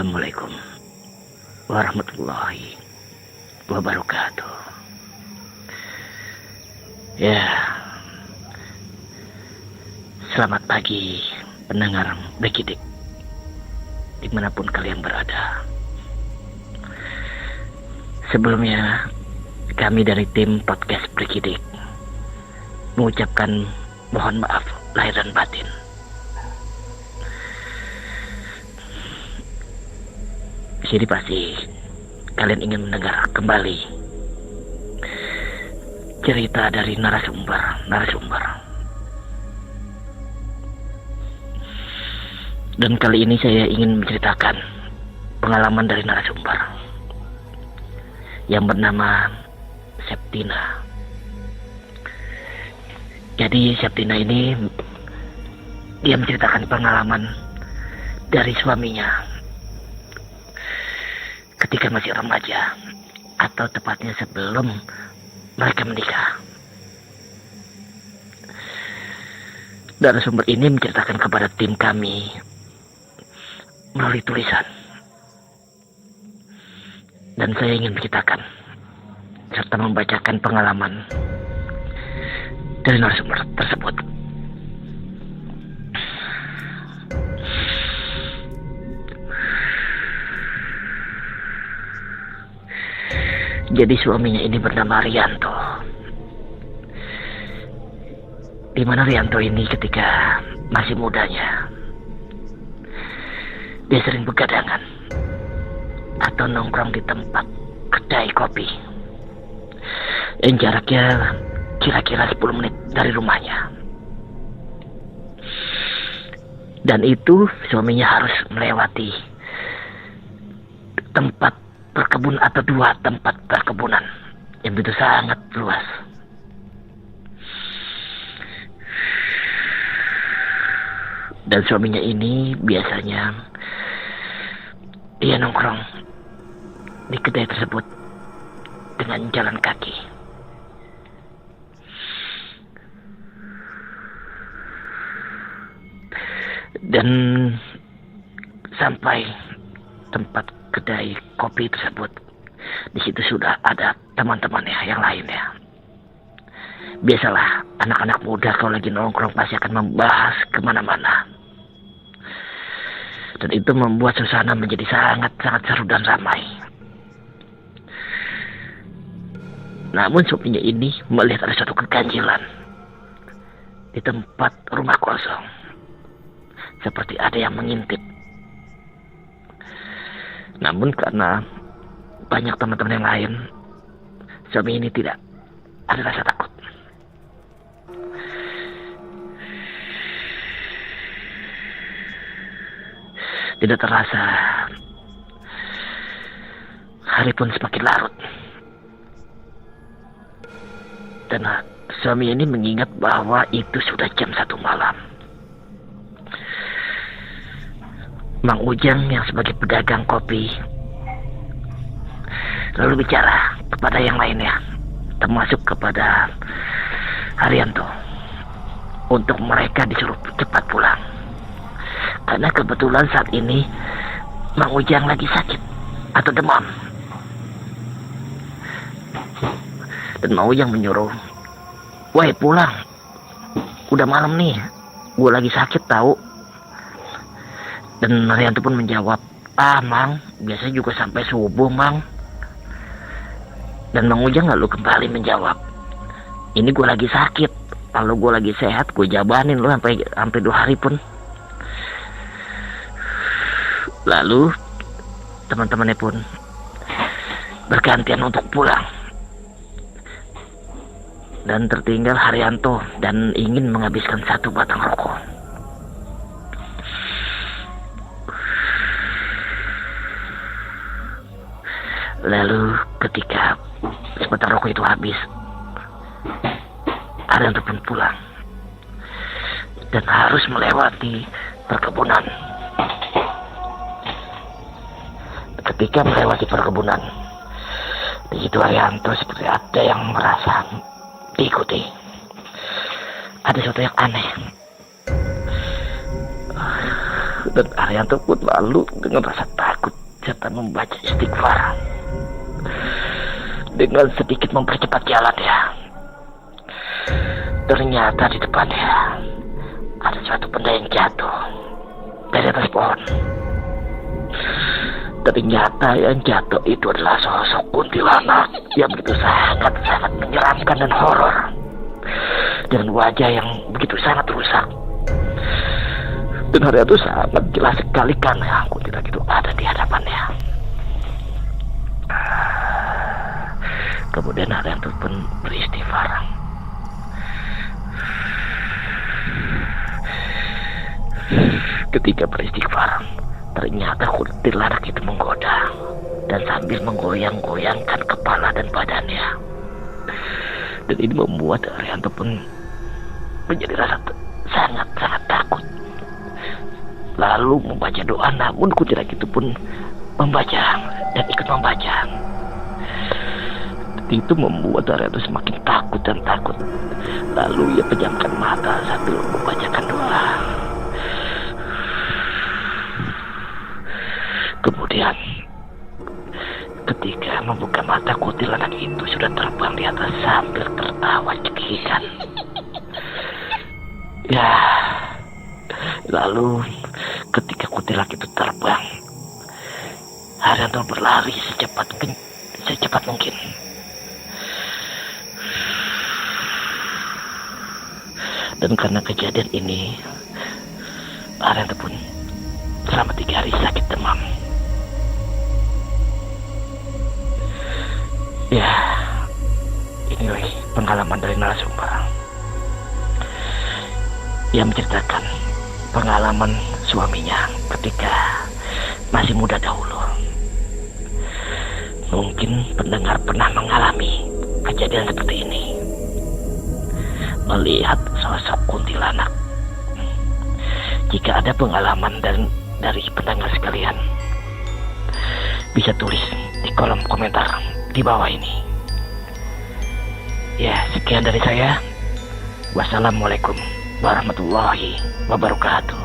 Assalamualaikum warahmatullahi wabarakatuh. Ya, selamat pagi pendengar Bekidik dimanapun kalian berada. Sebelumnya kami dari tim podcast Bekidik mengucapkan mohon maaf lahir dan batin. Jadi pasti kalian ingin mendengar kembali cerita dari narasumber. Dan kali ini saya ingin menceritakan pengalaman dari narasumber yang bernama Septina. Jadi Septina ini dia menceritakan pengalaman dari suaminya ketika masih remaja, atau tepatnya sebelum mereka menikah. Narasumber ini menceritakan kepada tim kami melalui tulisan, dan saya ingin menceritakan serta membacakan pengalaman dari narasumber tersebut. Jadi suaminya ini bernama Rianto. Di mana Rianto ini ketika masih mudanya, dia sering begadangan atau nongkrong di tempat kedai kopi yang jaraknya kira-kira 10 menit dari rumahnya. Dan itu suaminya harus melewati tempat perkebun atau 2 tempat perkebunan yang begitu sangat luas. Dan suaminya ini biasanya dia nongkrong di kedai tersebut dengan jalan kaki. Dan sampai tempat kedai kopi tersebut, di situ sudah ada teman-temannya yang lainnya. Biasalah anak-anak muda kalau lagi nongkrong pasti akan membahas kemana-mana, dan itu membuat suasana menjadi sangat-sangat seru dan ramai. Namun suaminya ini melihat ada suatu keganjilan di tempat rumah kosong, seperti ada yang mengintip. Namun karena banyak teman-teman yang lain, suami ini tidak ada rasa takut. Tidak terasa, hari pun semakin larut. Dan suami ini mengingat bahwa itu sudah jam 1 malam. Mang Ujang yang sebagai pedagang kopi lalu bicara kepada yang lainnya, termasuk kepada Haryanto, untuk mereka disuruh cepat pulang. Karena kebetulan saat ini Mang Ujang lagi sakit atau demam. Dan Mang Ujang menyuruh, "Woi pulang, udah malam nih, gue lagi sakit tahu." Dan Haryanto pun menjawab, "Mang, biasanya juga sampai subuh, Mang." Dan Mang Ujang lalu kembali menjawab, "Ini gue lagi sakit. Kalau gue lagi sehat, gue jabanin lo sampai 2 hari pun." Lalu teman-temannya pun bergantian untuk pulang. Dan tertinggal Haryanto dan ingin menghabiskan 1 batang rokok. Lalu ketika sebatang rokok itu habis, Haryanto pun pulang dan harus melewati perkebunan. Ketika melewati perkebunan, di situ Haryanto seperti ada yang merasa diikuti. Ada sesuatu yang aneh. Dan Haryanto pun lalu dengan rasa takut serta membaca istighfar. Dengan sedikit mempercepat jalan ya, ternyata di depannya ada suatu benda yang jatuh dari atas pohon. Ternyata yang jatuh itu adalah sosok kuntilanak yang begitu sangat menyeramkan dan horor, dengan wajah yang begitu sangat rusak. Dan hari itu sangat jelas sekali karena kuntilanak itu ada di hadapannya. Kemudian Haryanto pun beristighfar. Ketika beristighfar, ternyata kuntilanak itu menggoda dan sambil menggoyang-goyangkan kepala dan badannya. Dan ini membuat Haryanto pun menjadi rasa sangat takut. Lalu membaca doa, namun kuntilanak itu pun membaca dan ikut membaca. Itu membuat Haryanto semakin takut dan takut. Lalu ia pejamkan mata sambil membacakan doa. Kemudian ketika membuka mata, kuntilanak itu sudah terbang di atas sambil tertawa cekikikan. Ya, lalu ketika kuntilanak itu terbang, Haryanto berlari secepat mungkin. Dan karena kejadian ini, Haryanto pun selama 3 hari sakit demam. Ya, ini pengalaman dari narasumber yang menceritakan pengalaman suaminya ketika masih muda dahulu. Mungkin pendengar pernah mengalami kejadian seperti ini, melihat sosok kuntilanak. Jika ada pengalaman dari pendengar sekalian, bisa tulis di kolom komentar di bawah ini. Ya, sekian dari saya. Wassalamualaikum warahmatullahi wabarakatuh.